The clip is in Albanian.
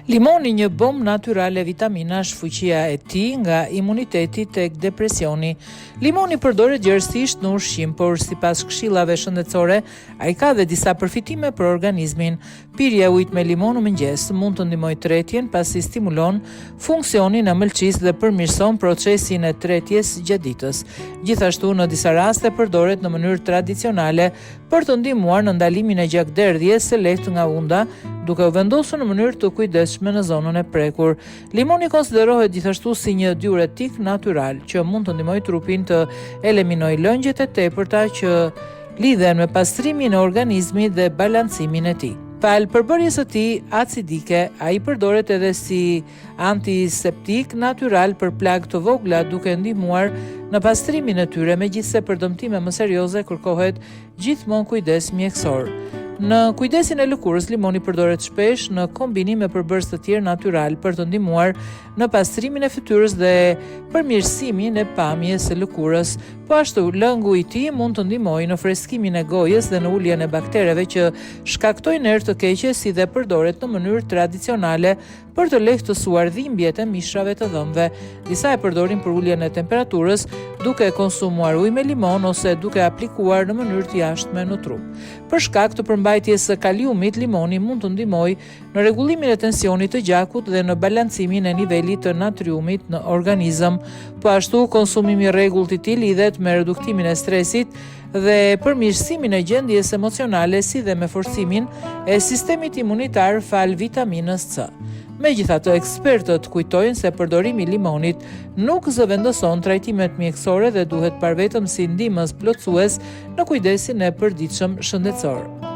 Limoni një bombë natyrale vitaminash, fuqia e tij nga imuniteti tek depresioni. Limoni përdoret gjërësisht në ushqim, por sipas këshillave shëndetësore, ai ka dhe disa përfitime për organizmin. Pirja e ujit me limon në mëngjes mund të ndihmojë tretjen, pasi stimulon funksionin e ëmbëlsisë dhe përmirëson procesin e tretjes gjatë ditës. Gjithashtu, në disa raste përdoret në mënyrë tradicionale për të ndihmuar në ndalimin e gjakderdhjes së lehtë nga unda, duke u vendosur në mënyrë të kujdesshme në zonën e prekur. Limoni konsiderohet gjithashtu si një diuretik natyral që mund të ndihmojë trupin të eliminojë lëngjet e tepërta që lidhen me pastrimin e organizmit dhe balancimin e tij. Fal përbërjes së tij acidike, ai përdoret edhe si antiseptik natyral për plagë të vogla, duke ndihmuar në pastrimin e tyre, megjithse për dëmtime më serioze kërkohet gjithmonë kujdes mjekësor. Në kujdesin e lëkurës, limoni përdoret shpesh në kombinim me përbërës të tjerë natyral për të ndihmuar në pastrimin e fytyrës dhe përmirësimin e pamjes së lëkurës. Po ashtu, lëngu i tij mund të ndihmojë në freskimin e gojës dhe në uljen e baktereve që shkaktojnë erë të keqe, si dhe përdoret në mënyrë tradicionale për të lehtësuar dhimbjet e mishrave të dhëmbëve. Disa e përdorin për uljen e temperaturës, duke konsumuar ujë me limon ose duke aplikuar në mënyrë të jashtme në trup. Për shkak të përmbajtjes së kaliumit, limoni mund të ndihmojë në rregullimin e tensionit të gjakut dhe në balancimin e nivelit të natriumit në organizëm. Po ashtu, konsumimi i rregullt i tij lidhet me reduktimin e stresit dhe përmirësimin e gjendjes emocionale, si dhe me forcimin e sistemit imunitar fal vitaminës C. Megjithatë, ekspertët kujtojnë se përdorimi i limonit nuk zëvendëson trajtimet mjekësore dhe duhet parë vetëm si ndihmës plotësues në kujdesin e përditshëm shëndetësor.